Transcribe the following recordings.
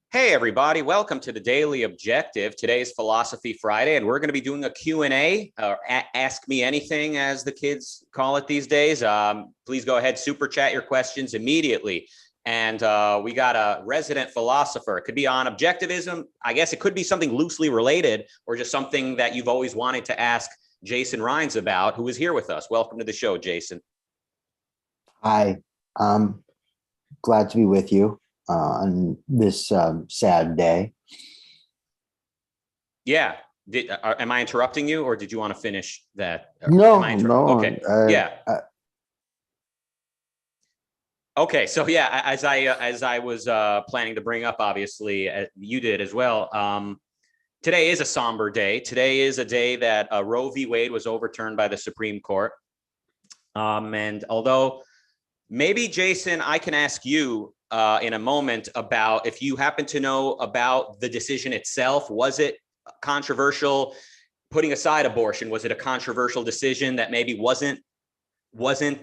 Hey everybody, welcome to the Daily Objective. Today's Philosophy Friday, and we're going to be doing a Q&A, or Ask Me Anything, as the kids call it these days. Please go ahead, super chat your questions immediately. And we got a resident philosopher. It could be on objectivism. I guess it could be something loosely related, or just something that you've always wanted to ask Jason Rheins about, who is here with us. Welcome to the show, Jason. Hi, glad to be with you on this sad day. Yeah. Am I interrupting you, or did you want to finish that? No. Okay. Yeah. Okay. So yeah, as I was planning to bring up, obviously you did as well. Today is a somber day. Today is a day that Roe v. Wade was overturned by the Supreme Court. And although maybe, Jason, I can ask you in a moment about if you happen to know about the decision itself. Was it controversial? Putting aside abortion, was it a controversial decision that maybe wasn't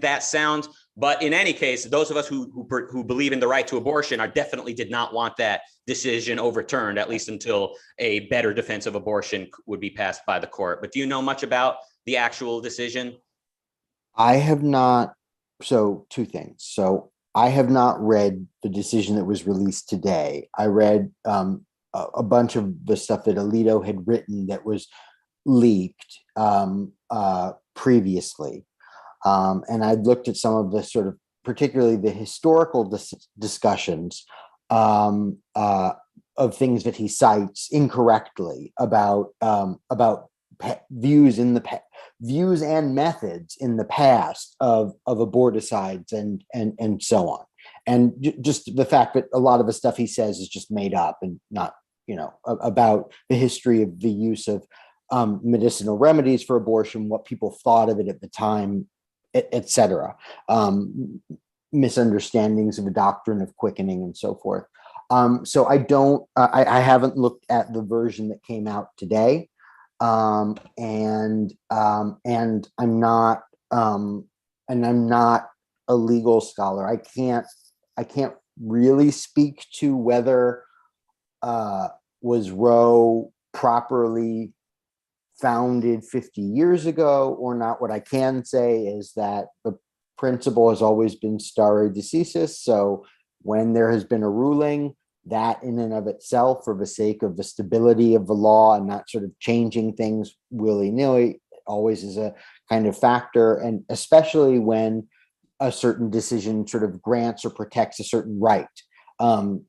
that sound? But in any case, those of us who believe in the right to abortion definitely did not want that decision overturned, at least until a better defense of abortion would be passed by the court. But do you know much about the actual decision? I have not. So two things. So I have not read the decision that was released today. I read a bunch of the stuff that Alito had written that was leaked previously. And I looked at some of the sort of, particularly the historical discussions of things that he cites incorrectly about views and methods in the past of aborticides and so on. And just the fact that a lot of the stuff he says is just made up and not, about the history of the use of medicinal remedies for abortion, what people thought of it at the time, etc. Misunderstandings of the doctrine of quickening and so forth. So I haven't looked at the version that came out today. And I'm not a legal scholar. I can't really speak to whether was Roe properly founded 50 years ago or not. What I can say is that the principle has always been stare decisis. So when there has been a ruling, that in and of itself, for the sake of the stability of the law and not sort of changing things willy-nilly, always is a kind of factor. And especially when a certain decision sort of grants or protects a certain right,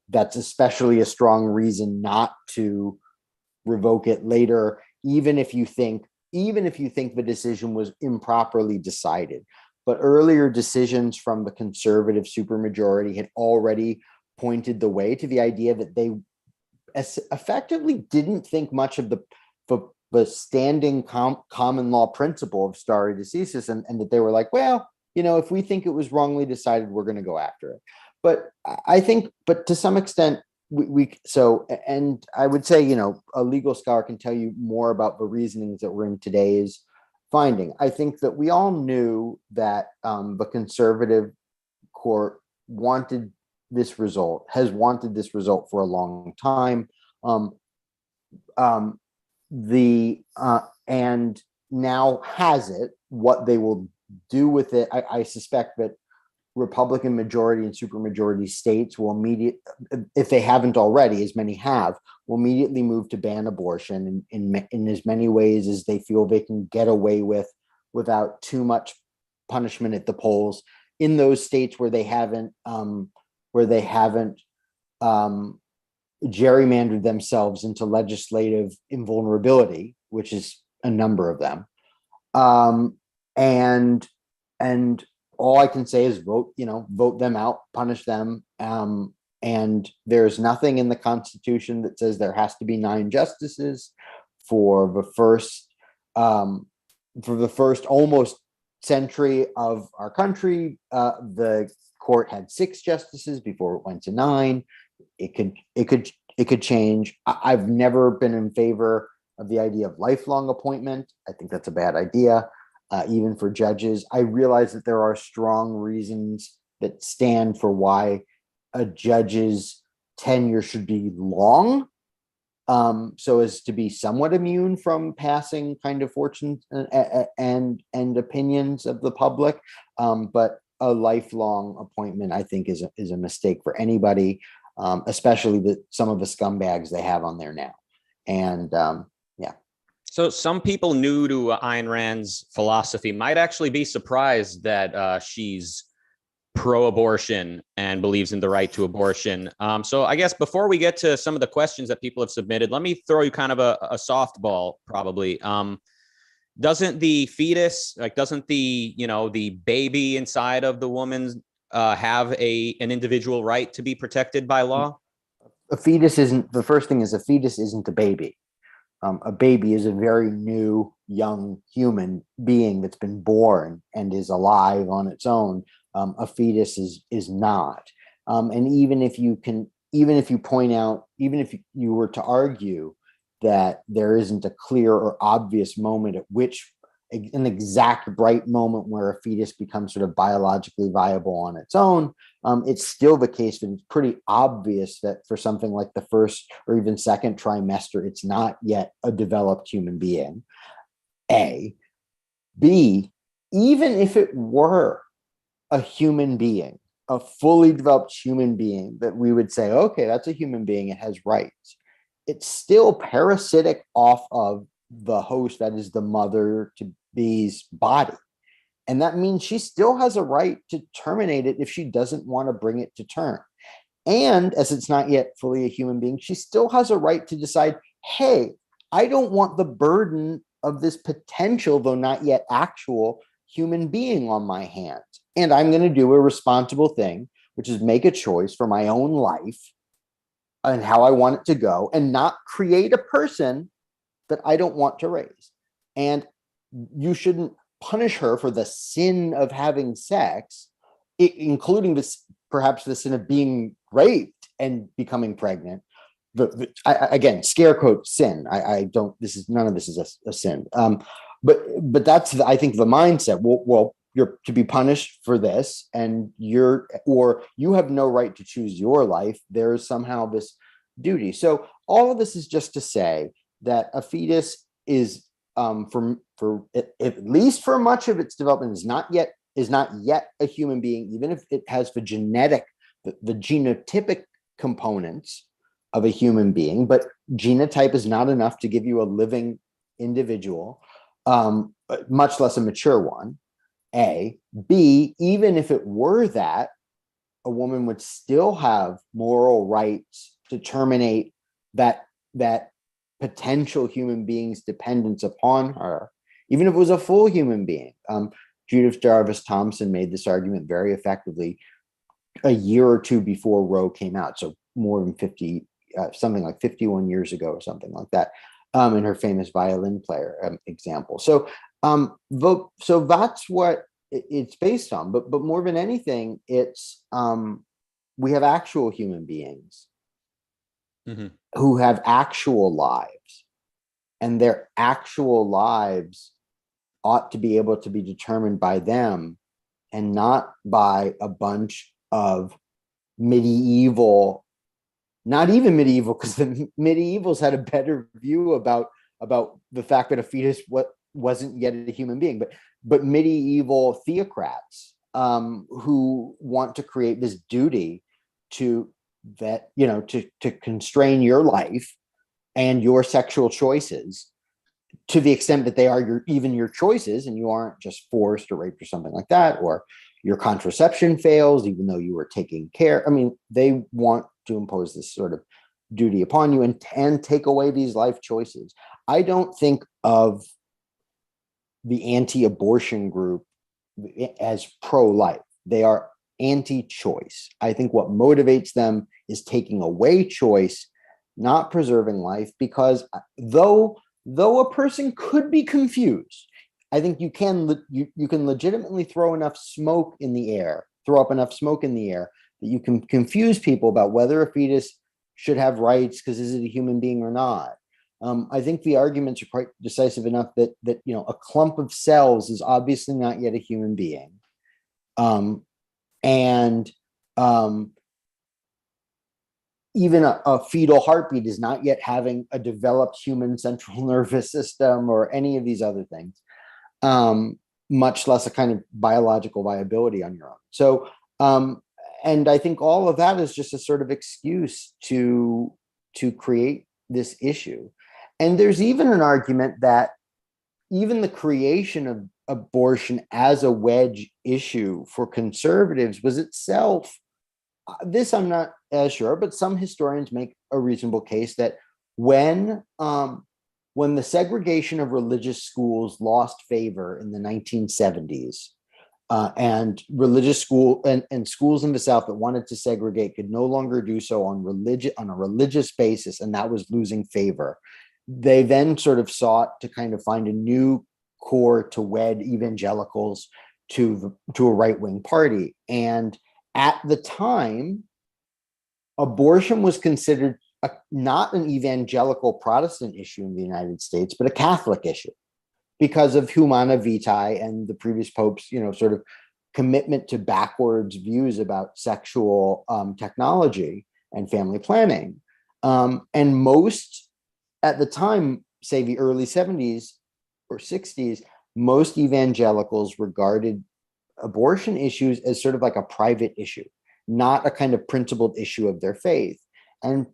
that's especially a strong reason not to revoke it later, even if you think the decision was improperly decided. But earlier decisions from the conservative supermajority had already pointed the way to the idea that they effectively didn't think much of the standing common law principle of stare decisis, and that they were like, well, if we think it was wrongly decided, we're going to go after it. But I think, but to some extent, and I would say, a legal scholar can tell you more about the reasonings that were in today's finding. I think that we all knew that the conservative court has wanted this result for a long time. And now has it. What they will do with it, I suspect that Republican majority and supermajority states will if they haven't already, as many have, will immediately move to ban abortion in as many ways as they feel they can get away with without too much punishment at the polls in those states where they haven't gerrymandered themselves into legislative invulnerability, which is a number of them. And all I can say is vote them out, punish them. And there's nothing in the Constitution that says there has to be 9 justices for the first almost century of our country. The court had 6 justices before it went to 9. It could change. I've never been in favor of the idea of lifelong appointment. I think that's a bad idea, even for judges. I realize that there are strong reasons that stand for why a judge's tenure should be long, so as to be somewhat immune from passing kind of fortunes and opinions of the public. But a lifelong appointment, I think, is a mistake for anybody, especially some of the scumbags they have on there now. And yeah. So some people new to Ayn Rand's philosophy might actually be surprised that she's pro-abortion and believes in the right to abortion. So I guess before we get to some of the questions that people have submitted, let me throw you kind of a softball, probably. Doesn't the fetus, like, doesn't the, the baby inside of the woman have an individual right to be protected by law? A fetus isn't, the first thing is, a fetus isn't a baby. A baby is a very new, young human being that's been born and is alive on its own. A fetus is not. And even if you point out, even if you were to argue that there isn't a clear or obvious moment at which an exact right moment where a fetus becomes sort of biologically viable on its own, it's still the case that it's pretty obvious that for something like the first or even second trimester, it's not yet a developed human being. A. B, even if it were a human being, a fully developed human being that we would say, okay, that's a human being, it has rights, it's still parasitic off of the host, that is the mother to be's body. And that means she still has a right to terminate it if she doesn't want to bring it to term. And as it's not yet fully a human being, she still has a right to decide, hey, I don't want the burden of this potential, though not yet actual, human being on my hands. And I'm going to do a responsible thing, which is make a choice for my own life and how I want it to go, and not create a person that I don't want to raise. And you shouldn't punish her for the sin of having sex, including this, perhaps the sin of being raped and becoming pregnant. Again, scare quote sin. I don't. This is none of this is a sin. But that's I think the mindset. Well, you're to be punished for this, and you have no right to choose your life. There is somehow this duty. So all of this is just to say that a fetus is, for at least for much of its development, is not yet a human being, even if it has the genotypic components of a human being. But genotype is not enough to give you a living individual, much less a mature one. A. B, even if it were that, a woman would still have moral rights to terminate that potential human being's dependence upon her, even if it was a full human being. Judith Jarvis Thomson made this argument very effectively a year or two before Roe came out, so more than 50, something like 51 years ago or something like that, in her famous violin player example. So that's what it's based on. But more than anything, it's we have actual human beings who have actual lives, and their actual lives ought to be able to be determined by them and not by a bunch of medieval, not even medieval, because the medievals had a better view about the fact that a fetus wasn't yet a human being, but medieval theocrats who want to create this duty to constrain your life and your sexual choices to the extent that they are even your choices, and you aren't just forced or raped or something like that, or your contraception fails even though you were taking care. I mean, they want to impose this sort of duty upon you and take away these life choices. I don't think of the anti-abortion group as pro-life. They are anti-choice. I think what motivates them is taking away choice, not preserving life, because though a person could be confused, I think you can legitimately throw up enough smoke in the air that you can confuse people about whether a fetus should have rights, because is it a human being or not. I think the arguments are quite decisive enough that a clump of cells is obviously not yet a human being, and even a fetal heartbeat is not yet having a developed human central nervous system or any of these other things, much less a kind of biological viability on your own. So, and I think all of that is just a sort of excuse to create this issue. And there's even an argument that even the creation of abortion as a wedge issue for conservatives was itself, this I'm not as sure, but some historians make a reasonable case that when the segregation of religious schools lost favor in the 1970s, and religious school and schools in the South that wanted to segregate could no longer do so on a religious basis, and that was losing favor. They then sort of sought to kind of find a new core to wed evangelicals to a right-wing party. And at the time, abortion was considered not an evangelical Protestant issue in the United States, but a Catholic issue because of Humana Vitae and the previous popes, sort of commitment to backwards views about sexual technology and family planning. And most, at the time, say the early 70s or 60s, most evangelicals regarded abortion issues as sort of like a private issue, not a kind of principled issue of their faith. And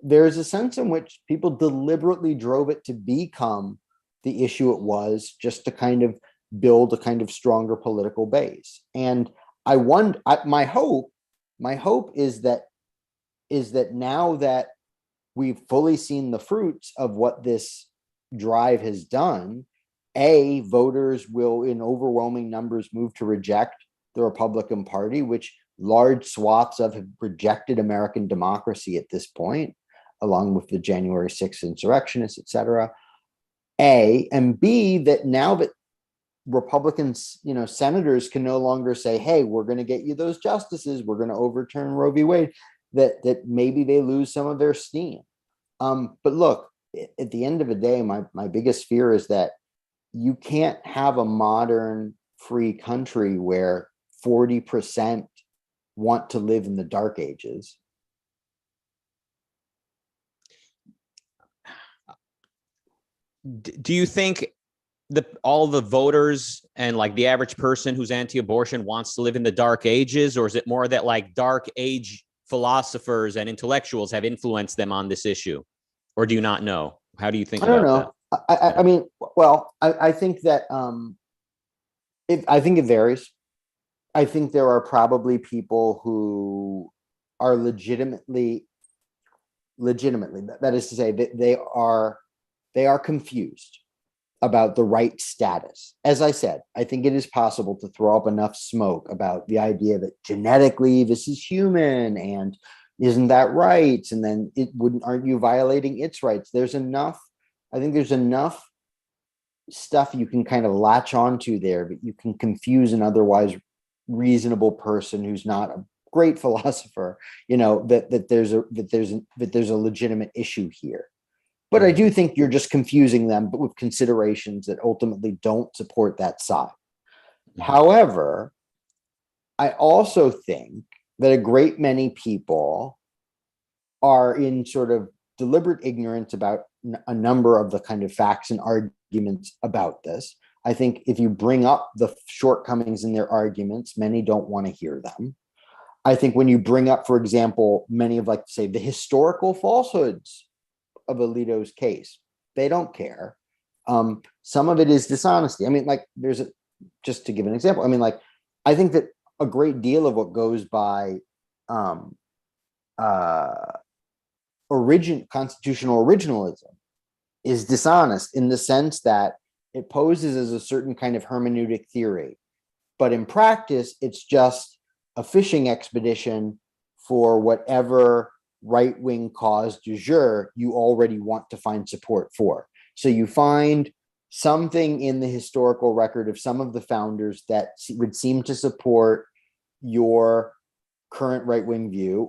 there's a sense in which people deliberately drove it to become the issue it was, just to kind of build a kind of stronger political base. And I wonder, my hope is that now that we've fully seen the fruits of what this drive has done, voters will in overwhelming numbers move to reject the Republican Party, which large swaths of have rejected American democracy at this point, along with the January 6th insurrectionists, et cetera. And B, that now that Republicans, senators can no longer say, hey, we're going to get you those justices, we're going to overturn Roe v. Wade, that maybe they lose some of their steam. But look, at the end of the day, my biggest fear is that you can't have a modern free country where 40% want to live in the dark ages. Do you think all the voters and like the average person who's anti-abortion wants to live in the dark ages, or is it more that like dark age philosophers and intellectuals have influenced them on this issue? Or do you not know? How do you think about that? I mean, well, I think that I think it varies. I think there are probably people who are legitimately, that is to say, that they are confused about the right status. As I said, I think it is possible to throw up enough smoke about the idea that genetically this is human and isn't that right? And then aren't you violating its rights? I think there's enough stuff you can kind of latch onto there, but you can confuse an otherwise reasonable person who's not a great philosopher, that there's a legitimate issue here. But I do think you're just confusing them, but with considerations that ultimately don't support that side. However, I also think that a great many people are in sort of deliberate ignorance about a number of the kind of facts and arguments about this. I think if you bring up the shortcomings in their arguments, many don't want to hear them. I think when you bring up, for example, many of, like, say, the historical falsehoods of Alito's case, they don't care. Some of it is dishonesty. I mean, like, just to give an example, I mean, like, I think that a great deal of what goes by constitutional originalism is dishonest in the sense that it poses as a certain kind of hermeneutic theory, but in practice, it's just a fishing expedition for whatever right-wing cause du jour you already want to find support for. So you find something in the historical record of some of the founders that would seem to support your current right-wing view,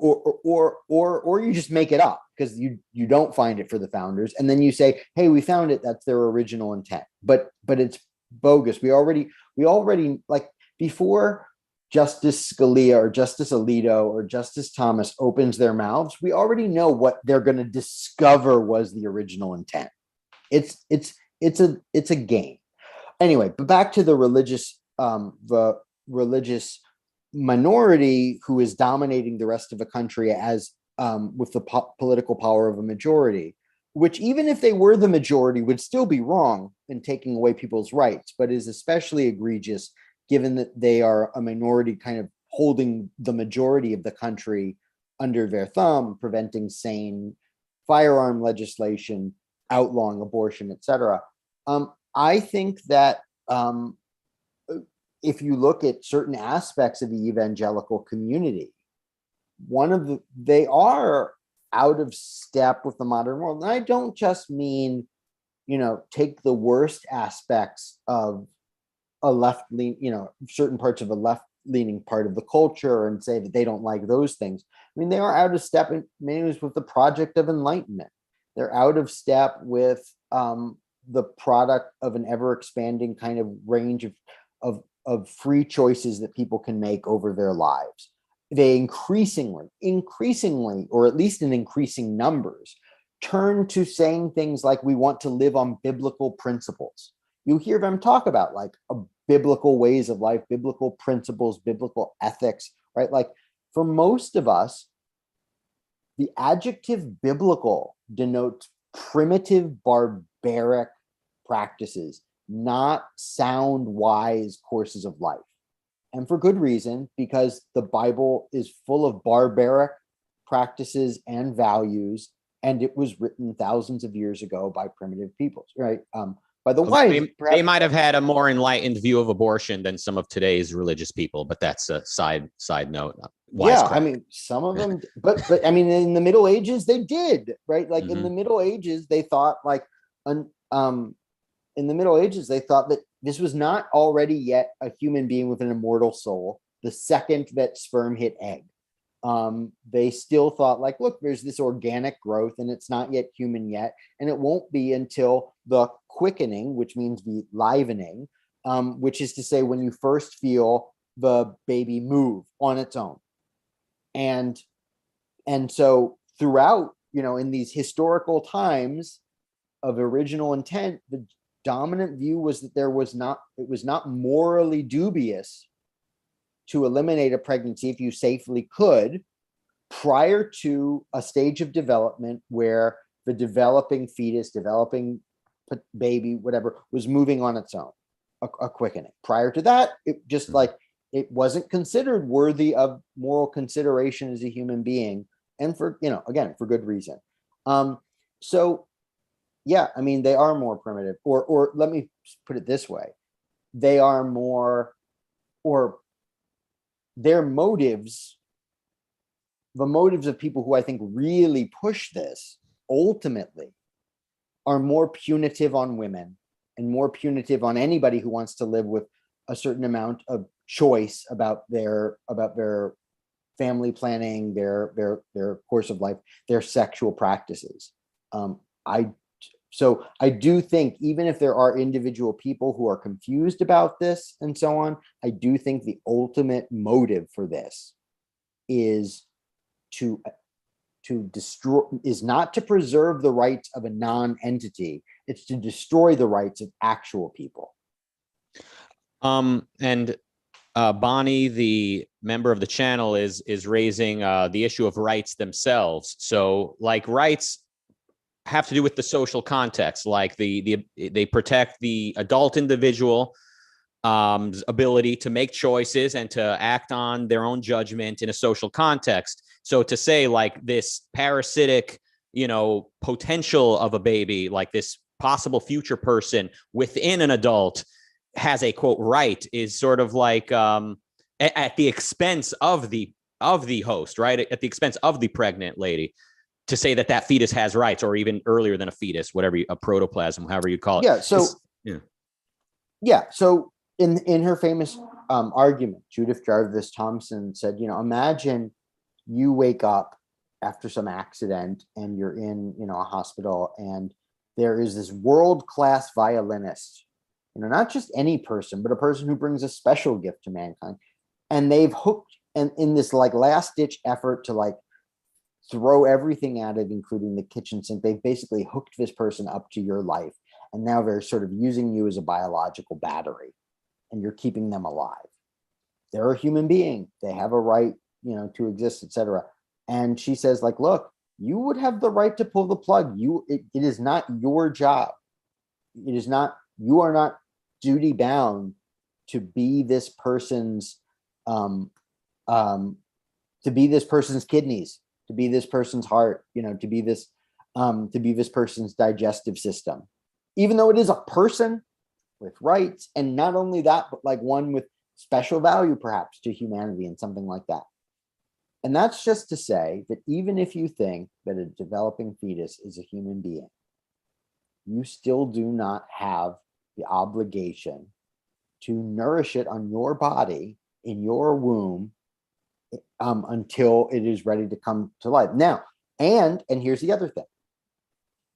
or you just make it up because you don't find it for the founders, and then you say, hey, we found it, that's their original intent, but it's bogus. We already, like, before Justice Scalia or Justice Alito or Justice Thomas opens their mouths, we already know what they're going to discover was the original intent. It's a game. Anyway, but back to the religious minority who is dominating the rest of the country as with the political power of a majority, which even if they were the majority would still be wrong in taking away people's rights, but is especially egregious given that they are a minority kind of holding the majority of the country under their thumb, preventing sane firearm legislation, outlawing abortion, etc. I think that if you look at certain aspects of the evangelical community, they are out of step with the modern world. And I don't just mean, take the worst aspects of a left-leaning, certain parts of a left-leaning part of the culture and say that they don't like those things. I mean, they are out of step in many ways with the project of enlightenment. They're out of step with the product of an ever-expanding kind of range of free choices that people can make over their lives. They increasingly, or at least in increasing numbers, turn to saying things like, we want to live on biblical principles. You hear them talk about like biblical ways of life, biblical principles, biblical ethics, right? Like for most of us, the adjective biblical denotes primitive, barbaric practices, not sound, wise courses of life. And for good reason, because the Bible is full of barbaric practices and values, and it was written thousands of years ago by primitive peoples, right? By the way, they might have had a more enlightened view of abortion than some of today's religious people, but that's a side note. I mean, some of them, but I mean, in the Middle Ages, they did, right? Like in the Middle Ages, they thought in the Middle Ages, they thought that this was not already yet a human being with an immortal soul the second that sperm hit egg. They still thought like, look, there's this organic growth and it's not yet human yet. And it won't be until the quickening, which means the livening, which is to say when you first feel the baby move on its own. And so throughout, in these historical times of original intent, the dominant view was that it was not morally dubious to eliminate a pregnancy if you safely could, prior to a stage of development where the developing fetus, developing baby, whatever, was moving on its own, a quickening. Prior to that, it just it wasn't considered worthy of moral consideration as a human being, and for, again, for good reason. So yeah, I mean, they are more primitive, or let me put it this way. They are more, or their motives, the motives of people who I think really push this ultimately are more punitive on women and more punitive on anybody who wants to live with a certain amount of choice about their family planning, their course of life, their sexual practices. So I do think, even if there are individual people who are confused about this and so on, I do think the ultimate motive for this is to destroy, is not to preserve the rights of a non-entity. It's to destroy the rights of actual people. And Bonnie, the member of the channel, is raising the issue of rights themselves. So like rights have to do with the social context, like they protect the adult individual ability to make choices and to act on their own judgment in a social context. So to say like this parasitic, potential of a baby, like this possible future person within an adult has a quote right, is sort of like at the expense of the host, right? At the expense of the pregnant lady. To say that fetus has rights, or even earlier than a fetus, whatever, a protoplasm, however you call it. Yeah. So, So in her famous argument, Judith Jarvis Thompson said, imagine you wake up after some accident and you're in, a hospital, and there is this world-class violinist, not just any person, but a person who brings a special gift to mankind. and they've hooked, and in this like last ditch effort to like throw everything at it, including the kitchen sink, they've basically hooked this person up to your life, and now they're sort of using you as a biological battery, and you're keeping them alive. They're a human being, they have a right, to exist, etc. And she says, like, look, you would have the right to pull the plug. It is not your job. It is not, you are not duty bound to be this person's to be this person's kidneys, to be this person's heart, to be this person's digestive system, even though it is a person with rights, and not only that, but like one with special value perhaps to humanity and something like that. And that's just to say that even if you think that a developing fetus is a human being, you still do not have the obligation to nourish it on your body in your womb until it is ready to come to life. Now, and here's the other thing.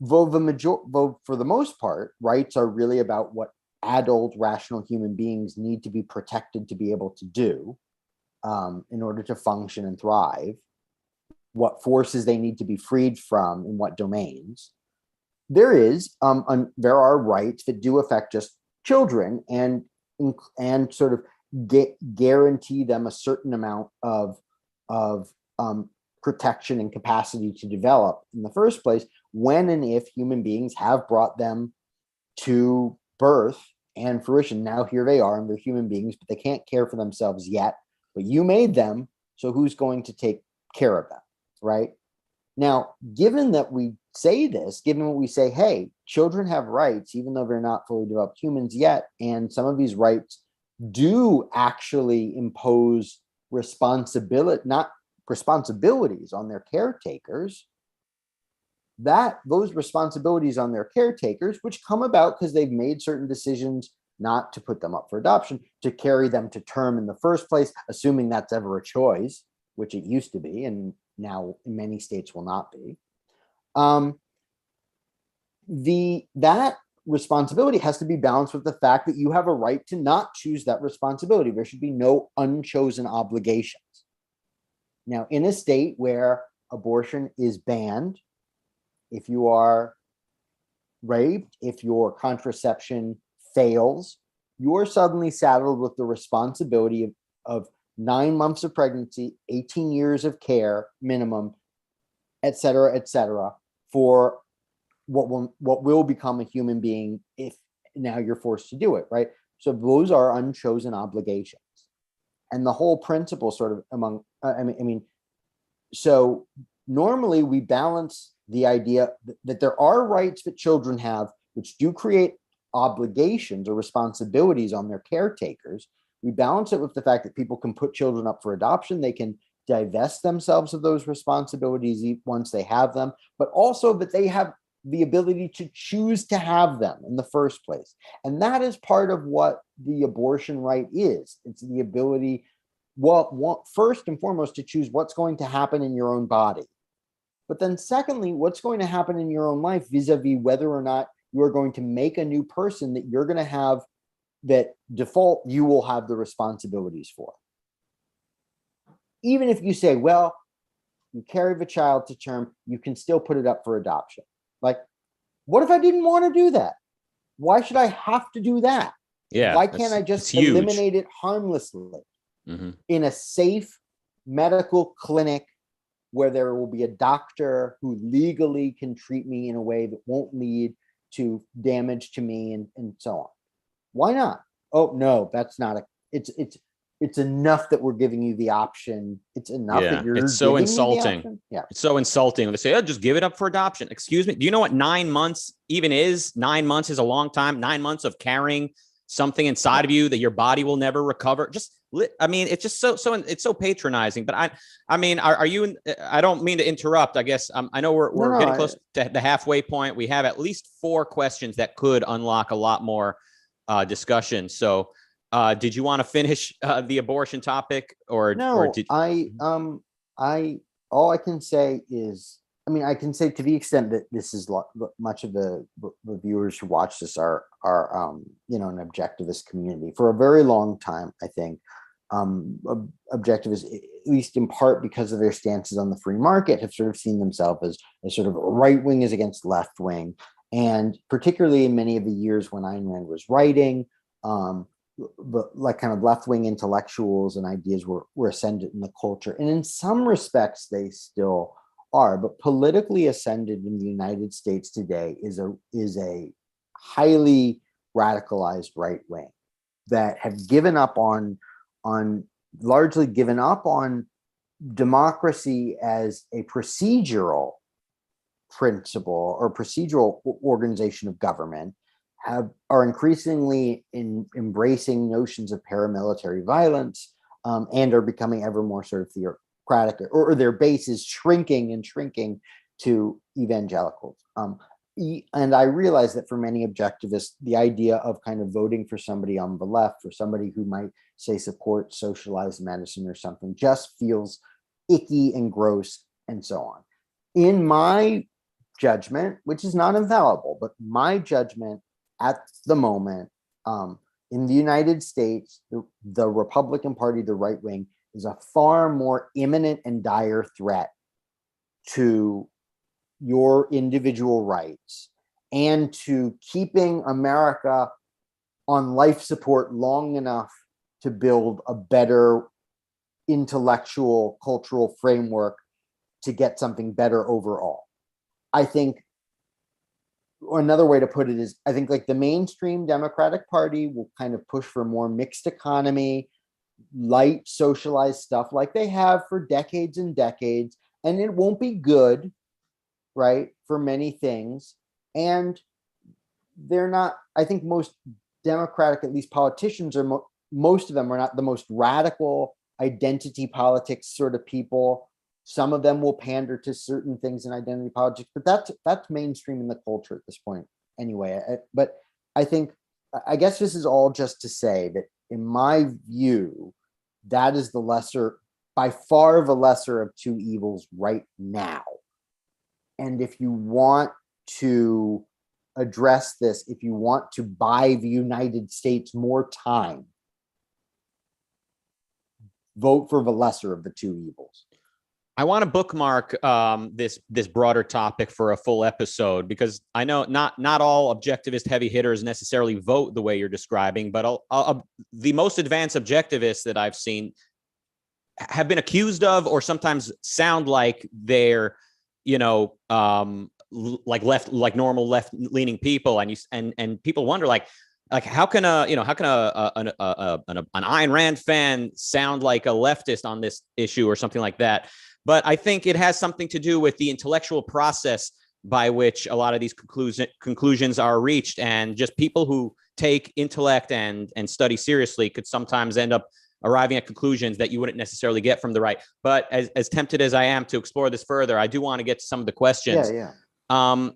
Though for the most part, rights are really about what adult rational human beings need to be protected to be able to do in order to function and thrive, what forces they need to be freed from in what domains. There are rights that do affect just children and sort of guarantee them a certain amount of protection and capacity to develop in the first place, when and if human beings have brought them to birth and fruition. Now here they are, and they're human beings, but they can't care for themselves yet, but you made them, so who's going to take care of them, right? Now, given that we say this, given what we say, hey, children have rights, even though they're not fully developed humans yet, and some of these rights do actually impose responsibilities on their caretakers, those responsibilities on their caretakers, which come about because they've made certain decisions not to put them up for adoption, to carry them to term in the first place, assuming that's ever a choice, which it used to be, and now in many states will not be. That responsibility has to be balanced with the fact that you have a right to not choose that responsibility. There should be no unchosen obligations. Now, in a state where abortion is banned, if you are raped, if your contraception fails, you are suddenly saddled with the responsibility of 9 months of pregnancy, 18 years of care minimum, et cetera, for what will become a human being if now you're forced to do it, right? So those are unchosen obligations. And the whole principle sort of so normally we balance the idea that there are rights that children have, which do create obligations or responsibilities on their caretakers. We balance it with the fact that people can put children up for adoption. They can divest themselves of those responsibilities once they have them, but also that they have the ability to choose to have them in the first place. And that is part of what the abortion right is. It's the ability, first and foremost, to choose what's going to happen in your own body. But then secondly, what's going to happen in your own life vis-a-vis whether or not you are going to make a new person that you're going to have, that default you will have the responsibilities for. Even if you say, well, you carry the child to term, you can still put it up for adoption. Like, what if I didn't want to do that? Why should I have to do that? Yeah. Why can't I just eliminate it harmlessly in a safe medical clinic where there will be a doctor who legally can treat me in a way that won't lead to damage to me and so on? Why not? Oh, no, that's not it's enough that we're giving you the option. It's enough that you're it's so giving insulting. Me the option. Yeah. It's so insulting. They say, oh, just give it up for adoption. Excuse me. Do you know what 9 months even is? 9 months is a long time. 9 months of carrying something inside of you that your body will never recover. It's just so it's so patronizing. But I mean, are you? I don't mean to interrupt. I guess I know we're getting close to the halfway point. We have at least 4 questions that could unlock a lot more discussion. So. Did you want to finish the abortion topic, or no? Or did all I can say is, I can say to the extent that this is much of the viewers who watch this are an objectivist community for a very long time. I think objectivists, at least in part because of their stances on the free market, have sort of seen themselves as sort of right wing is against left wing. And particularly in many of the years when Ayn Rand was writing, like kind of left wing intellectuals and ideas were ascendant in the culture. And in some respects, they still are. But politically ascendant in the United States today is a highly radicalized right wing that have given up largely given up on democracy as a procedural principle or procedural organization of government, are increasingly embracing notions of paramilitary violence, and are becoming ever more sort of theocratic, or their base is shrinking and shrinking to evangelicals. And I realize that for many objectivists, the idea of kind of voting for somebody on the left, for somebody who might say support socialized medicine or something, just feels icky and gross and so on. In my judgment, which is not infallible, but my judgment at the moment, in the United States, the Republican Party, the right wing, is a far more imminent and dire threat to your individual rights and to keeping America on life support long enough to build a better intellectual, cultural framework to get something better overall. I think another way to put it is, I think like the mainstream Democratic Party will kind of push for more mixed economy, light socialized stuff like they have for decades and decades, and it won't be good, right, for many things. And they're not, I think most Democratic, at least politicians, are most of them are not the most radical identity politics sort of people. Some of them will pander to certain things in identity politics, but that's mainstream in the culture at this point anyway. But I think, I guess this is all just to say that in my view, that is the lesser, by far the lesser of two evils right now. And if you want to address this, if you want to buy the United States more time, vote for the lesser of the two evils. I want to bookmark this broader topic for a full episode, because I know not all objectivist heavy hitters necessarily vote the way you're describing, but the most advanced objectivists that I've seen have been accused of, or sometimes sound like they're, like normal left leaning people, and people wonder like how can an Ayn Rand fan sound like a leftist on this issue or something like that. But I think it has something to do with the intellectual process by which a lot of these conclusions are reached, and just people who take intellect and study seriously could sometimes end up arriving at conclusions that you wouldn't necessarily get from the right. But as tempted as I am to explore this further, I do want to get to some of the questions. Yeah.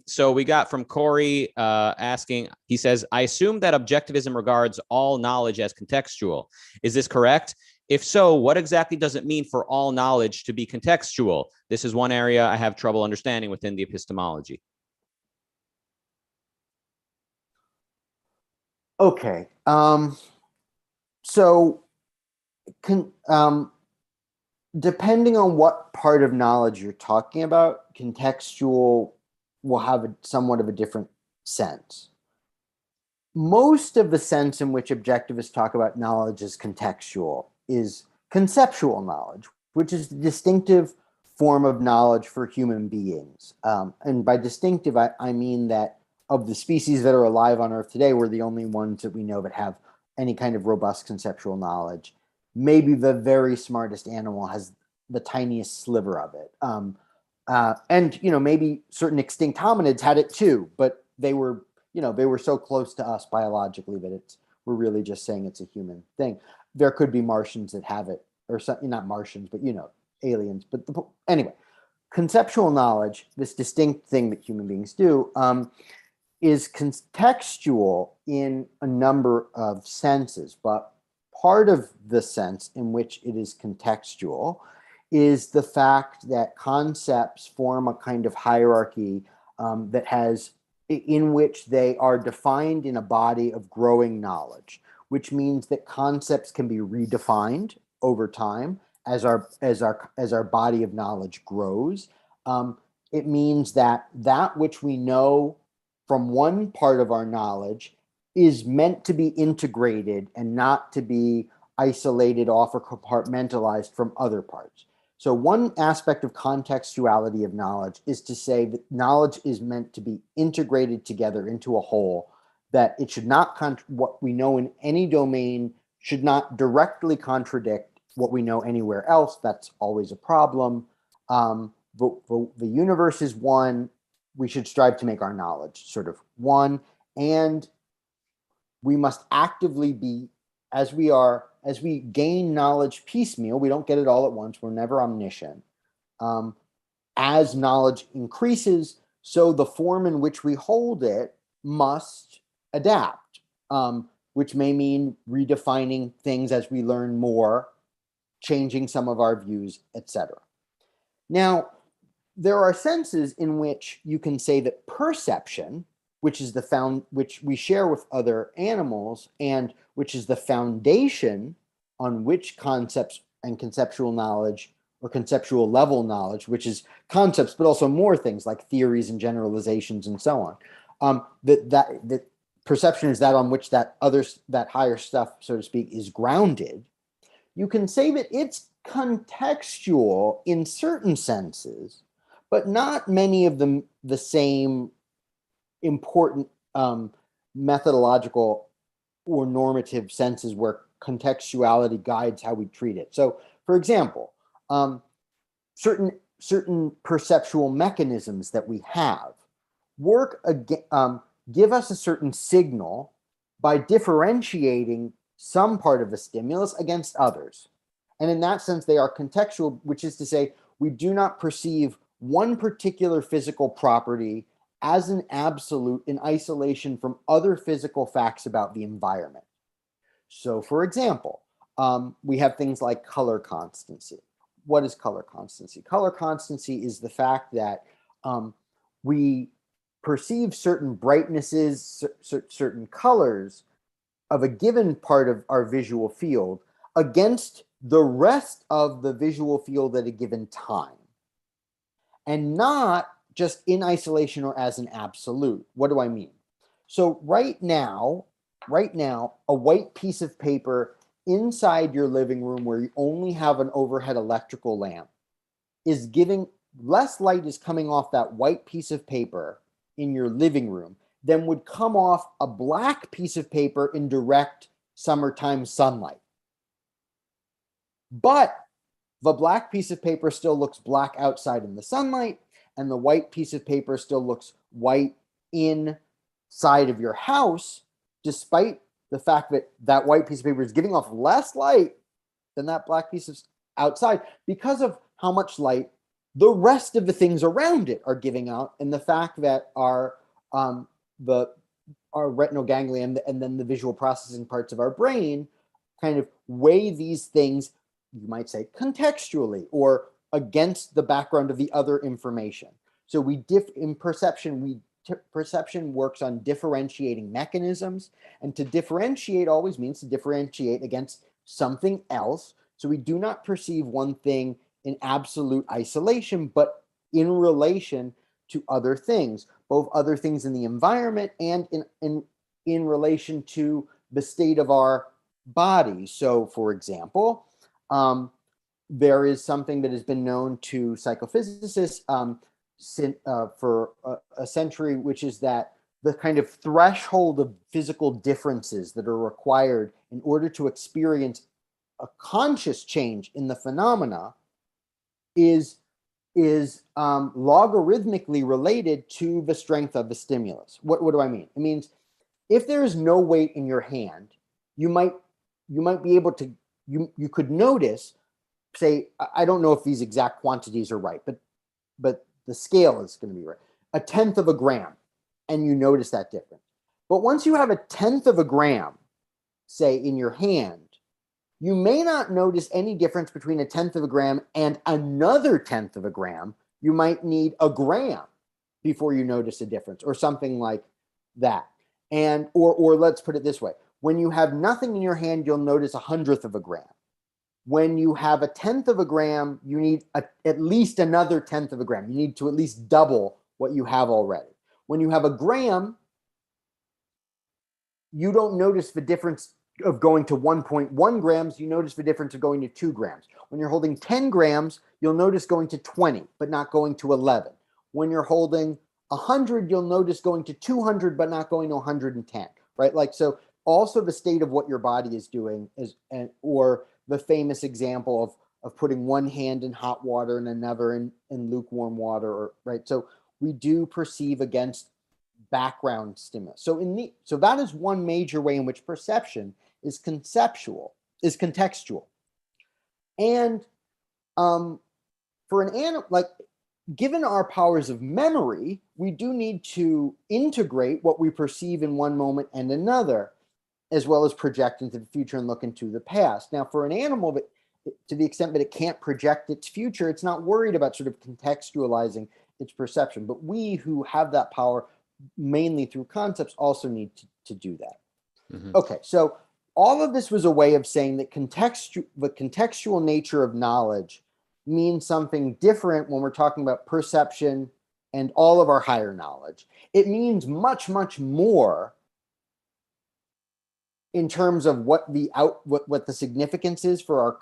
So we got from Corey asking, he says, I assume that objectivism regards all knowledge as contextual. Is this correct? If so, what exactly does it mean for all knowledge to be contextual? This is one area I have trouble understanding within the epistemology. Okay. Depending on what part of knowledge you're talking about, contextual will have somewhat of a different sense. Most of the sense in which objectivists talk about knowledge as contextual is conceptual knowledge, which is the distinctive form of knowledge for human beings. And by distinctive, I mean that of the species that are alive on Earth today, we're the only ones that we know that have any kind of robust conceptual knowledge. Maybe the very smartest animal has the tiniest sliver of it. And maybe certain extinct hominids had it too, but they were so close to us biologically that we're really just saying it's a human thing. There could be Martians that have it, or something, not Martians, but aliens. But anyway, conceptual knowledge, this distinct thing that human beings do, is contextual in a number of senses. But part of the sense in which it is contextual is the fact that concepts form a kind of hierarchy in which they are defined in a body of growing knowledge, which means that concepts can be redefined over time as our body of knowledge grows. It means that which we know from one part of our knowledge is meant to be integrated and not to be isolated off or compartmentalized from other parts. So one aspect of contextuality of knowledge is to say that knowledge is meant to be integrated together into a whole, that it should not, what we know in any domain should not directly contradict what we know anywhere else. That's always a problem. The universe is one. We should strive to make our knowledge sort of one. And we must actively be, as we gain knowledge piecemeal, we don't get it all at once. We're never omniscient. As knowledge increases, so the form in which we hold it must adapt, which may mean redefining things as we learn more, changing some of our views, etc. Now, there are senses in which you can say that perception, which is which we share with other animals, and which is the foundation on which concepts and conceptual knowledge or conceptual level knowledge, which is concepts, but also more things like theories and generalizations and so on. That perception is that on which that higher stuff, so to speak, is grounded. You can say that it's contextual in certain senses, but not many of them the same important methodological or normative senses where contextuality guides how we treat it. So, for example, certain perceptual mechanisms that we have give us a certain signal by differentiating some part of a stimulus against others. And in that sense, they are contextual, which is to say, we do not perceive one particular physical property as an absolute in isolation from other physical facts about the environment. So, for example, we have things like color constancy. What is color constancy? Color constancy is the fact that we perceive certain brightnesses, certain colors of a given part of our visual field against the rest of the visual field at a given time, and not just in isolation or as an absolute. What do I mean? So right now, a white piece of paper inside your living room where you only have an overhead electrical lamp is giving less light is coming off that white piece of paper in your living room than would come off a black piece of paper in direct summertime sunlight. But the black piece of paper still looks black outside in the sunlight, and the white piece of paper still looks white inside of your house, despite the fact that that white piece of paper is giving off less light than that black piece of outside because of how much light the rest of the things around it are giving out, and the fact that our retinal ganglia and then the visual processing parts of our brain kind of weigh these things, you might say, contextually or against the background of the other information. So perception works on differentiating mechanisms, and to differentiate always means to differentiate against something else. So we do not perceive one thing in absolute isolation, but in relation to other things, both other things in the environment and in relation to the state of our body. So, for example, there is something that has been known to psychophysicists for a century, which is that the kind of threshold of physical differences that are required in order to experience a conscious change in the phenomena is logarithmically related to the strength of the stimulus. What do I mean? It means if there is no weight in your hand, you might be able to, you could notice, say, I don't know if these exact quantities are right, but the scale is going to be right, 1/10 of a gram, and you notice that difference. But once you have 1/10 of a gram, say, in your hand, you may not notice any difference between 1/10 of a gram and another 1/10 of a gram. You might need a gram before you notice a difference, or something like that. And or let's put it this way: when you have nothing in your hand, you'll notice 100th of a gram. When you have a tenth of a gram, you need at least another tenth of a gram. You need to at least double what you have already. When you have a gram, you don't notice the difference of going to 1.1 grams. You notice the difference of going to 2 grams. When you're holding 10 grams, you'll notice going to 20, but not going to 11. When you're holding 100, you'll notice going to 200, but not going to 110, right? Like, so also the state of what your body is doing is, or the famous example of putting one hand in hot water and another in lukewarm water, or, right? So we do perceive against background stimulus. So that is one major way in which perception is contextual. And for an animal, like, given our powers of memory, we do need to integrate what we perceive in one moment and another, as well as project into the future and look into the past. Now, for an animal, but to the extent that it can't project its future, it's not worried about sort of contextualizing its perception. But we who have that power, mainly through concepts, also need to do that. Mm-hmm. Okay, so all of this was a way of saying that the contextual nature of knowledge means something different when we're talking about perception and all of our higher knowledge. It means much, much more in terms of what the significance is for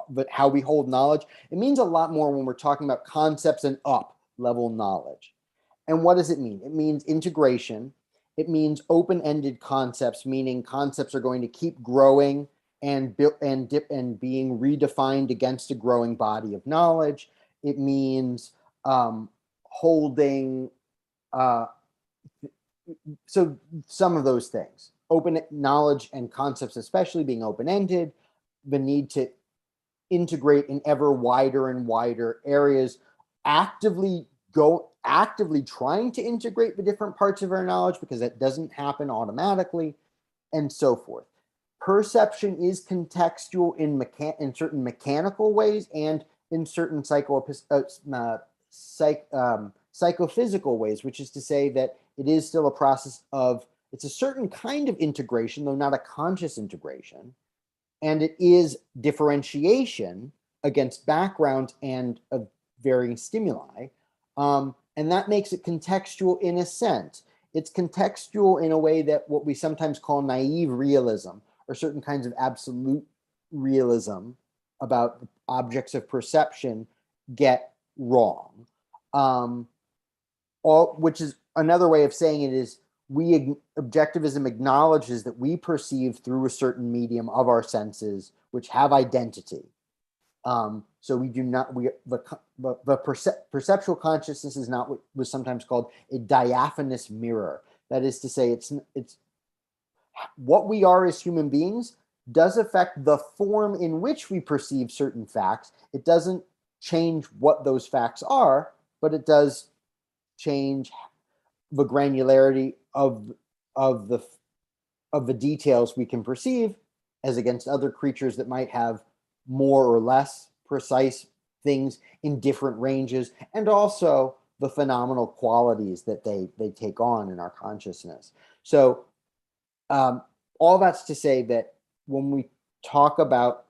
but how we hold knowledge. It means a lot more when we're talking about concepts and up level knowledge. And what does it mean? It means integration. It means open-ended concepts, meaning concepts are going to keep growing and being redefined against a growing body of knowledge. It means holding, so some of those things. Open knowledge and concepts, especially being open-ended, the need to integrate in ever wider and wider areas, actively trying to integrate the different parts of our knowledge, because that doesn't happen automatically, and so forth. Perception is contextual in certain mechanical ways and in certain psychophysical ways, which is to say that it is still a process of, it's a certain kind of integration, though not a conscious integration, and it is differentiation against backgrounds and of varying stimuli. And that makes it contextual in a sense. It's contextual in a way that what we sometimes call naive realism, or certain kinds of absolute realism about objects of perception, get wrong. Which is another way of saying it is, objectivism acknowledges that we perceive through a certain medium of our senses, which have identity. So we do not, the perceptual consciousness is not what was sometimes called a diaphanous mirror. That is to say, it's what we are as human beings does affect the form in which we perceive certain facts. It doesn't change what those facts are, but it does change the granularity of the details we can perceive, as against other creatures that might have more or less precise things in different ranges, and also the phenomenal qualities that they take on in our consciousness. So all that's to say that when we talk about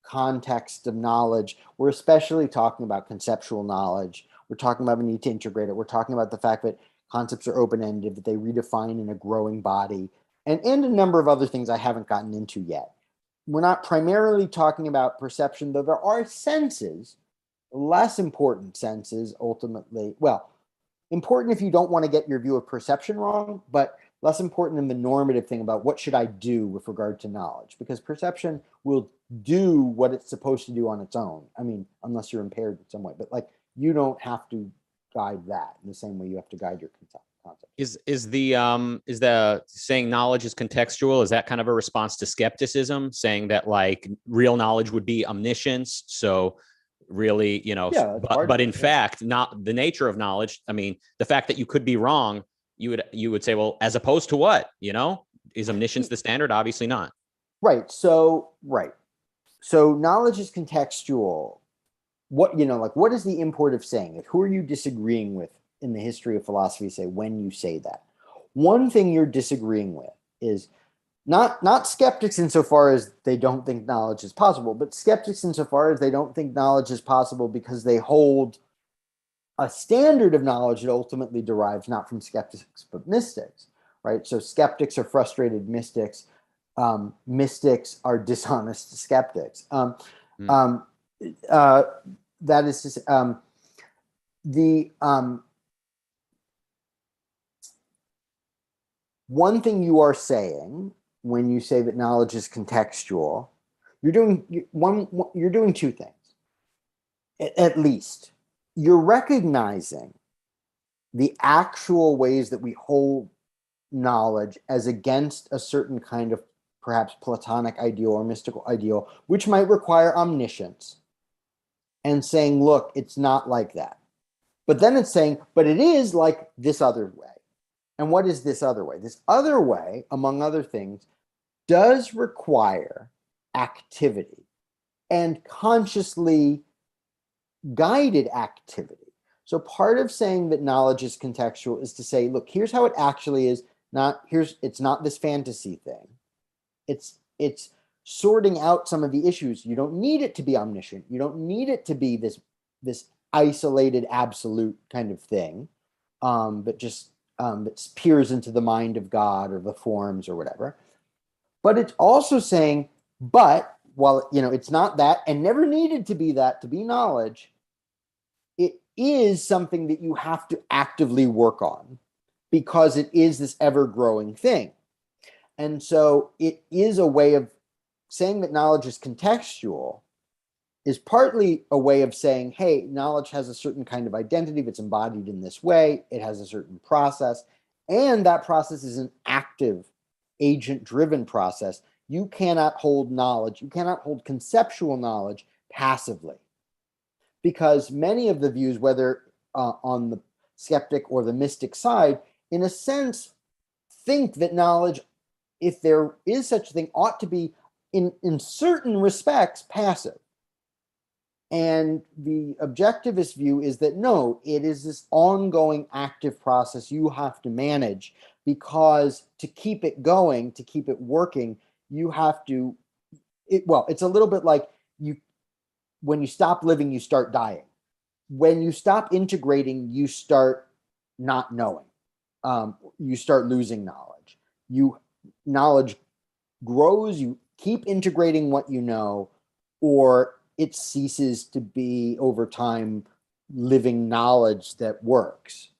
context of knowledge, we're especially talking about conceptual knowledge. We're talking about the need to integrate it. We're talking about the fact that concepts are open-ended, that they redefine in a growing body, and a number of other things I haven't gotten into yet. We're not primarily talking about perception, though there are senses, less important senses ultimately. Well, important if you don't want to get your view of perception wrong, but less important than the normative thing about what should I do with regard to knowledge, because perception will do what it's supposed to do on its own. I mean, unless you're impaired in some way, but like, you don't have to guide that in the same way you have to guide your concept. Is the saying knowledge is contextual, is that kind of a response to skepticism, saying that like real knowledge would be omniscience? So really, yeah, but in fact, not the nature of knowledge. I mean, the fact that you could be wrong, you would say, well, as opposed to what, is omniscience the standard? Obviously not. Right. So knowledge is contextual. What is the import of saying it? Who are you disagreeing with in the history of philosophy, say, when you say that? One thing you're disagreeing with is not skeptics insofar as they don't think knowledge is possible, but skeptics insofar as they don't think knowledge is possible because they hold a standard of knowledge that ultimately derives not from skeptics but mystics, right? So skeptics are frustrated mystics, mystics are dishonest skeptics. Mm. That is to say, the one thing you are saying when you say that knowledge is contextual, you're doing two things. At least you're recognizing the actual ways that we hold knowledge as against a certain kind of perhaps Platonic ideal or mystical ideal, which might require omniscience, and saying, look, it's not like that. But then it's saying, but it is like this other way. And what is this other way? This other way, among other things, does require activity and consciously guided activity. So part of saying that knowledge is contextual is to say, look, here's how it actually is. It's not this fantasy thing. It's sorting out some of the issues. You don't need it to be omniscient. You don't need it to be this isolated absolute kind of thing, but just that peers into the mind of God or the forms or whatever. But it's also saying, but while it's not that and never needed to be that to be knowledge, it is something that you have to actively work on because it is this ever-growing thing. And so it is a way of saying that knowledge is contextual is partly a way of saying, hey, knowledge has a certain kind of identity that's embodied in this way. It has a certain process, and that process is an active, agent-driven process. You cannot hold knowledge, you cannot hold conceptual knowledge passively. Because many of the views, whether on the skeptic or the mystic side, in a sense, think that knowledge, if there is such a thing, ought to be, in certain respects, passive. And the objectivist view is that no, it is this ongoing active process you have to manage, because to keep it going, to keep it working, you have to, it's a little bit like when you stop living, you start dying. When you stop integrating, you start not knowing. You start losing knowledge. Knowledge grows, you keep integrating what you know, or it ceases to be, over time, living knowledge that works.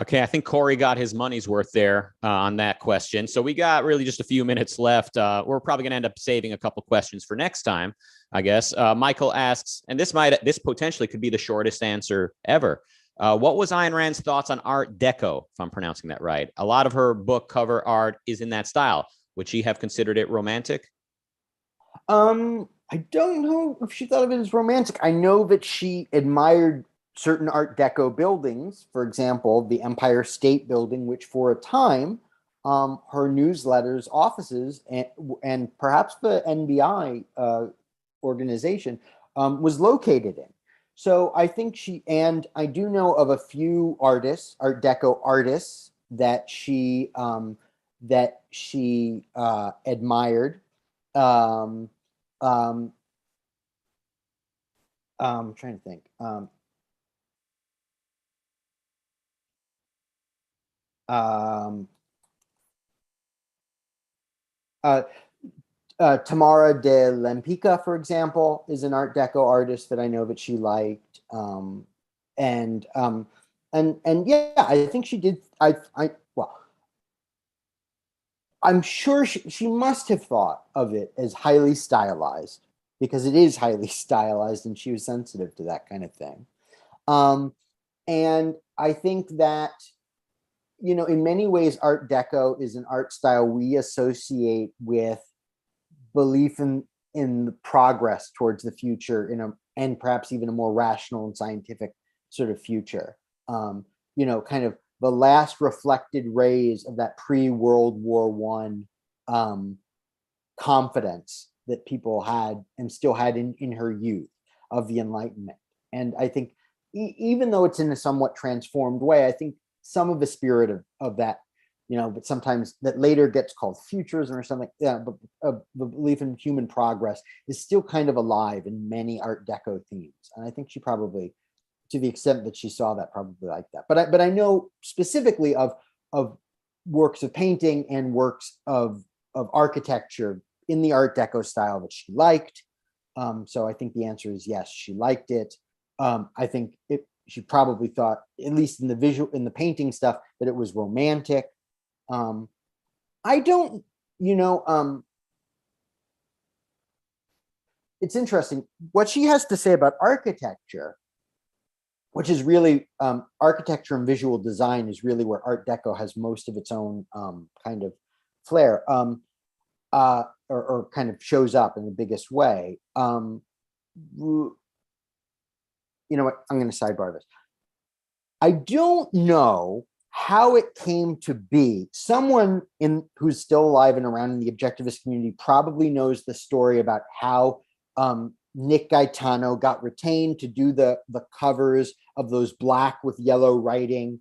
Okay, I think Corey got his money's worth there on that question. So we got really just a few minutes left. We're probably going to end up saving a couple questions for next time, I guess. Michael asks, and this potentially could be the shortest answer ever. What was Ayn Rand's thoughts on Art Deco, if I'm pronouncing that right? A lot of her book cover art is in that style. Would she have considered it romantic? I don't know if she thought of it as romantic. I know that she admired certain Art Deco buildings, for example, the Empire State Building, which for a time, her newsletters, offices, and perhaps the NBI organization was located in. So I think and I do know of a few artists, Art Deco artists, that she admired. I'm trying to think. Tamara de Lempicka, for example, is an Art Deco artist that I know that she liked. And yeah, I think she did. I'm sure she must have thought of it as highly stylized, because it is highly stylized, and she was sensitive to that kind of thing. And I think that, in many ways, Art Deco is an art style we associate with belief in the progress towards the future, and perhaps even a more rational and scientific sort of future. Kind of the last reflected rays of that pre-World War I confidence that people had and still had in her youth of the Enlightenment. And I think even though it's in a somewhat transformed way, I think some of the spirit of that but sometimes that later gets called futurism or something. Yeah, but the belief in human progress is still kind of alive in many Art Deco themes. And I think she probably, to the extent that she saw that, probably liked that. But I know specifically of works of painting and works of architecture in the Art Deco style that she liked. So I think the answer is yes, she liked it. I think she probably thought, at least in the painting stuff, that it was romantic. I don't, it's interesting what she has to say about architecture, which is really architecture and visual design is really where Art Deco has most of its own kind of flair, or kind of shows up in the biggest way. You know what? I'm going to sidebar this. I don't know how it came to be. Someone who's still alive and around in the objectivist community probably knows the story about how Nick Gaetano got retained to do the covers of those black with yellow writing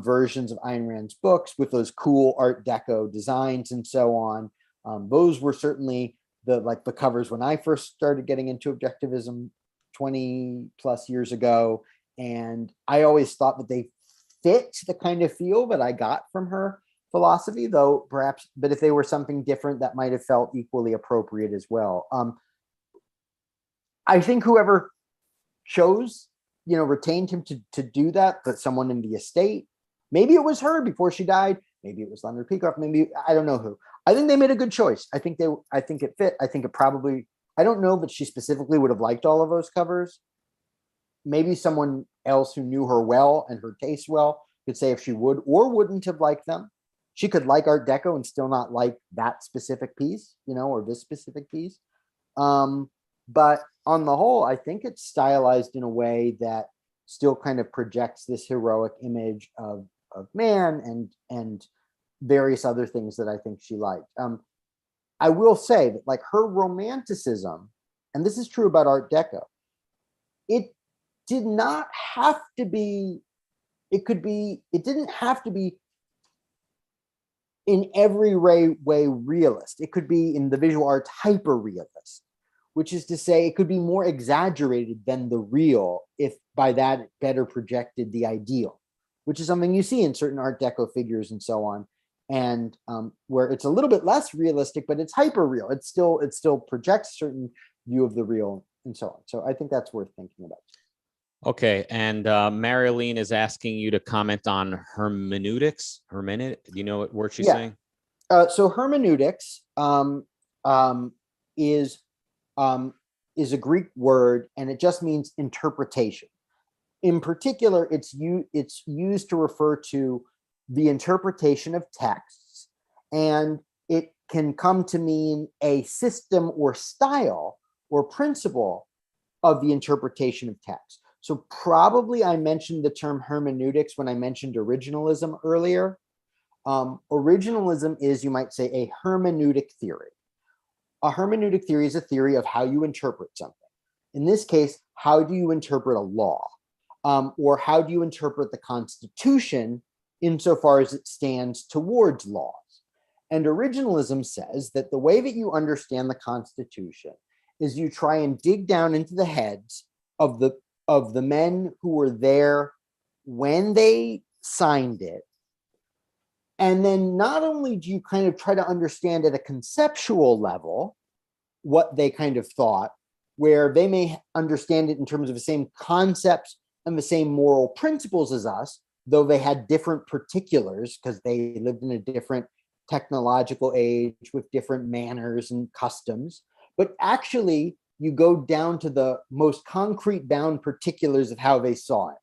versions of Ayn Rand's books with those cool Art Deco designs and so on. Those were certainly the covers when I first started getting into objectivism 20 plus years ago. And I always thought that they fit the kind of feel that I got from her philosophy, though perhaps, but if they were something different, that might have felt equally appropriate as well. I think whoever chose, retained him to do that, but someone in the estate, maybe it was her before she died, maybe it was Leonard Peacock, maybe, I don't know who. I think they made a good choice. I think it fit. I think it probably, I don't know that she specifically would have liked all of those covers. Maybe someone else who knew her well and her taste well could say if she would or wouldn't have liked them. She could like Art Deco and still not like that specific piece, or this specific piece. But on the whole, I think it's stylized in a way that still kind of projects this heroic image of man and various other things that I think she liked. I will say that like her romanticism, and this is true about Art Deco, it did not have to be, it didn't have to be in every way realist. It could be in the visual arts hyper realist, which is to say it could be more exaggerated than the real if by that it better projected the ideal, which is something you see in certain Art Deco figures and so on. And where it's a little bit less realistic, but it's hyper real. It still projects a certain view of the real and so on. So I think that's worth thinking about. Okay, and Marilyn is asking you to comment on hermeneutics. Do you know what word she's saying? So hermeneutics is a Greek word, and it just means interpretation. In particular, it's used to refer to the interpretation of texts, and it can come to mean a system or style or principle of the interpretation of text. So probably I mentioned the term hermeneutics when I mentioned originalism earlier. Originalism is, you might say, a hermeneutic theory. A hermeneutic theory is a theory of how you interpret something. In this case, how do you interpret a law? Or how do you interpret the Constitution insofar as it stands towards laws? And originalism says that the way that you understand the Constitution is you try and dig down into the heads of the men who were there when they signed it. And then not only do you kind of try to understand at a conceptual level what they kind of thought, where they may understand it in terms of the same concepts and the same moral principles as us, though they had different particulars because they lived in a different technological age with different manners and customs. But actually, you go down to the most concrete bound particulars of how they saw it.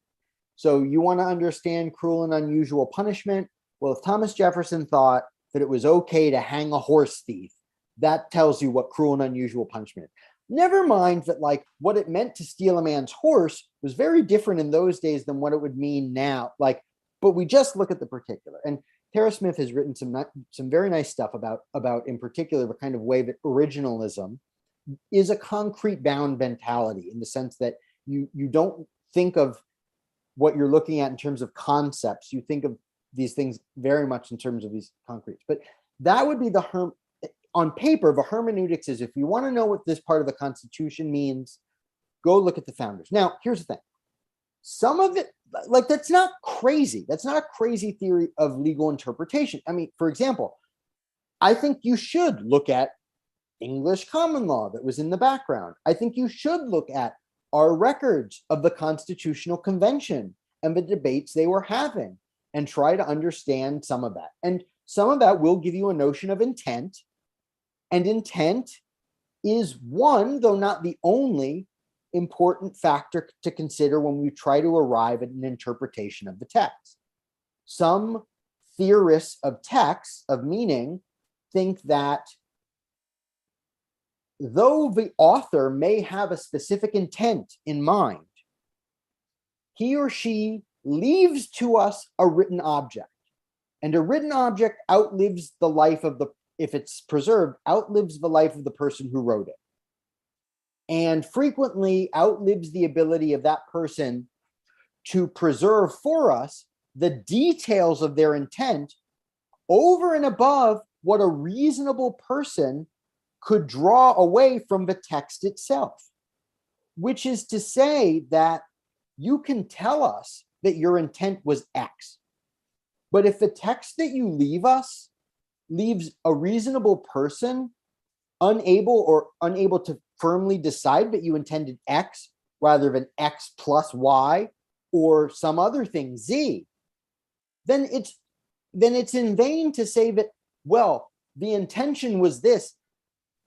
So you want to understand cruel and unusual punishment? Well, if Thomas Jefferson thought that it was okay to hang a horse thief, that tells you what cruel and unusual punishment is. Never mind that like what it meant to steal a man's horse was very different in those days than what it would mean now. Like, but we just look at the particular. And Tara Smith has written some very nice stuff about in particular the kind of way that originalism is a concrete bound mentality, in the sense that you don't think of what you're looking at in terms of concepts. You think of these things very much in terms of these concretes. But that would be on paper, the hermeneutics is, if you want to know what this part of the Constitution means, go look at the founders. Now, here's the thing. Some of it, like, that's not crazy. That's not a crazy theory of legal interpretation. I mean, for example, I think you should look at English common law that was in the background. I think you should look at our records of the Constitutional Convention and the debates they were having and try to understand some of that. And some of that will give you a notion of intent. And intent is one, though not the only, important factor to consider when we try to arrive at an interpretation of the text. Some theorists of text, of meaning, think that though the author may have a specific intent in mind, he or she leaves to us a written object. And a written object outlives the life of if it's preserved, outlives the life of the person who wrote it. And frequently outlives the ability of that person to preserve for us the details of their intent over and above what a reasonable person could draw away from the text itself. Which is to say that you can tell us that your intent was X. But if the text that you leave us leaves a reasonable person unable to firmly decide that you intended X rather than X plus Y or some other thing, Z, then it's in vain to say that, well, the intention was this.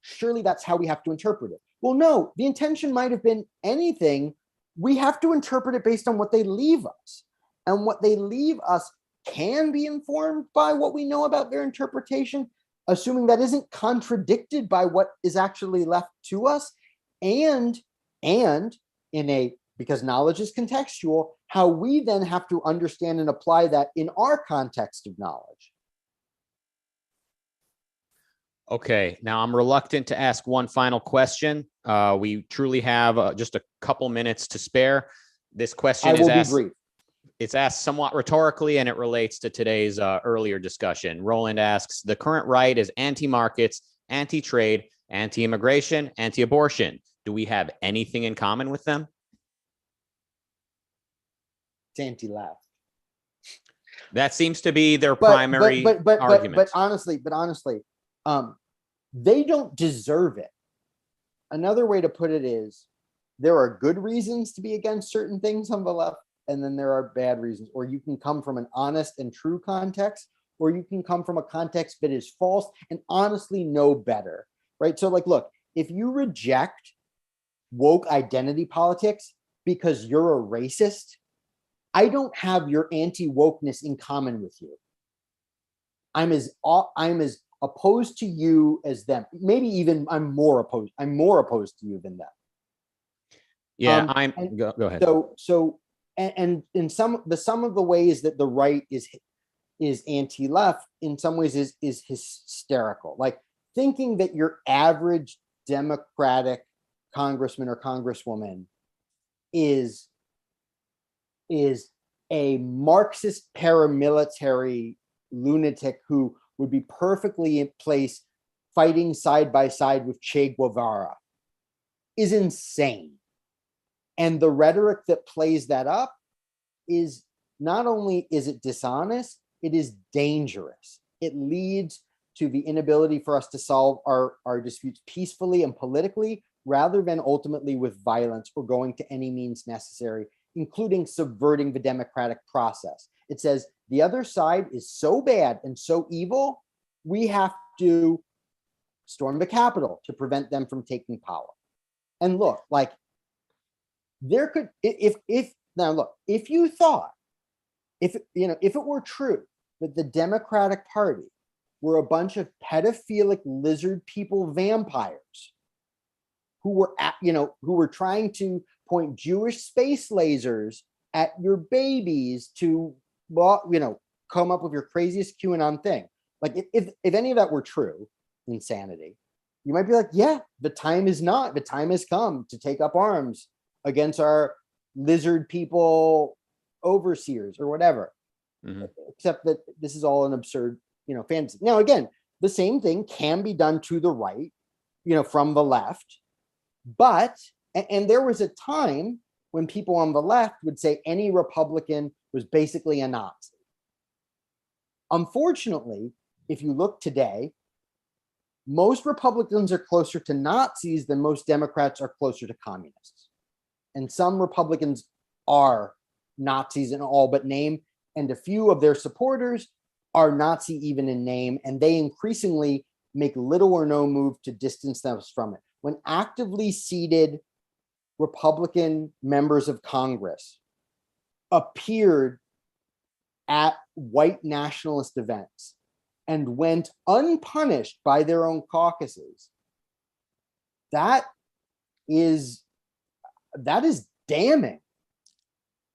Surely that's how we have to interpret it. Well, no, the intention might have been anything. We have to interpret it based on what they leave us. And what they leave us can be informed by what we know about their interpretation, assuming that isn't contradicted by what is actually left to us, and because knowledge is contextual, how we then have to understand and apply that in our context of knowledge. Okay, now I'm reluctant to ask one final question. We truly have just a couple minutes to spare. This question is asked. Brief. It's asked somewhat rhetorically, and it relates to today's earlier discussion. Roland asks, the current right is anti-markets, anti-trade, anti-immigration, anti-abortion. Do we have anything in common with them? It's anti-left. That seems to be their primary argument. But honestly, they don't deserve it. Another way to put it is, there are good reasons to be against certain things on the left, and then there are bad reasons. Or you can come from an honest and true context, or you can come from a context that is false and honestly know better, right? So, like, look, if you reject woke identity politics because you're a racist, I don't have your anti-wokeness in common with you. I'm as opposed to you as them. Maybe even I'm more opposed to you than them. Yeah, go ahead. And in some of the ways that the right is anti-left, in some ways is hysterical. Like, thinking that your average Democratic congressman or congresswoman is a Marxist paramilitary lunatic who would be perfectly in place fighting side by side with Che Guevara is insane. And the rhetoric that plays that up is, not only is it dishonest, it is dangerous. It leads to the inability for us to solve our disputes peacefully and politically, rather than ultimately with violence or going to any means necessary, including subverting the democratic process. It says the other side is so bad and so evil, we have to storm the Capitol to prevent them from taking power. And look, like, there could, if you thought, if it were true that the Democratic Party were a bunch of pedophilic lizard people vampires who were trying to point Jewish space lasers at your babies to, come up with your craziest QAnon thing. Like, if any of that were true, insanity, you might be like, yeah, the time has come to take up arms against our lizard people overseers or whatever. except that this is all an absurd, fantasy. Now, again, the same thing can be done to the right, from the left. But, and there was a time when people on the left would say any Republican was basically a Nazi. Unfortunately, if you look today, most Republicans are closer to Nazis than most Democrats are closer to communists. And some Republicans are Nazis in all but name, and a few of their supporters are Nazi even in name, and they increasingly make little or no move to distance themselves from it. When actively seated Republican members of Congress appeared at white nationalist events and went unpunished by their own caucuses, that is damning.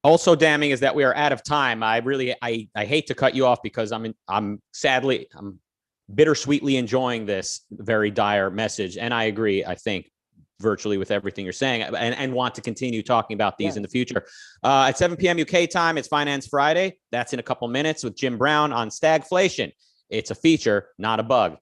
Also damning is that we are out of time. I hate to cut you off because I'm bittersweetly enjoying this very dire message. And I agree, I think, virtually with everything you're saying, and want to continue talking about these in the future. At 7 p.m. UK time, it's Finance Friday. That's in a couple minutes with Jim Brown on stagflation. It's a feature, not a bug.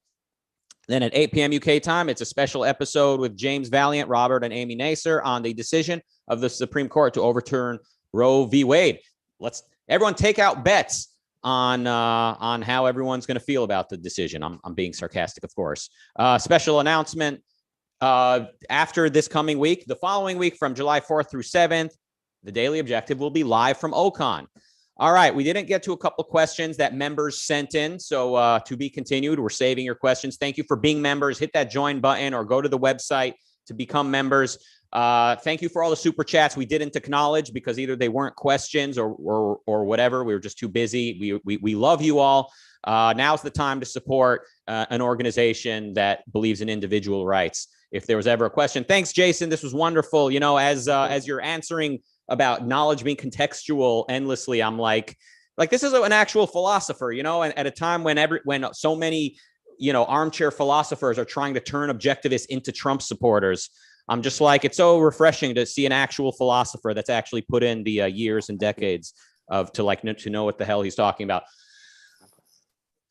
Then at 8 p.m. UK time, it's a special episode with James Valiant, Robert, and Amy Nasser on the decision of the Supreme Court to overturn Roe v. Wade. Let's everyone take out bets on how everyone's going to feel about the decision. I'm being sarcastic, of course. Special announcement after this coming week, the following week from July 4th through 7th, the Daily Objective will be live from Ocon. All right, we didn't get to a couple of questions that members sent in, so to be continued. We're saving your questions. Thank you for being members. Hit that join button or go to the website to become members. Thank you for all the super chats we didn't acknowledge because either they weren't questions or whatever. We were just too busy. We love you all. Now's the time to support an organization that believes in individual rights. If there was ever a question, thanks, Jason. This was wonderful. As you're answering about knowledge being contextual endlessly, I'm like this is an actual philosopher, and at a time when so many, armchair philosophers are trying to turn objectivists into Trump supporters. I'm just like, it's so refreshing to see an actual philosopher that's actually put in the years and decades to know what the hell he's talking about.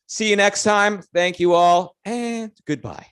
See you next time. Thank you all, and goodbye.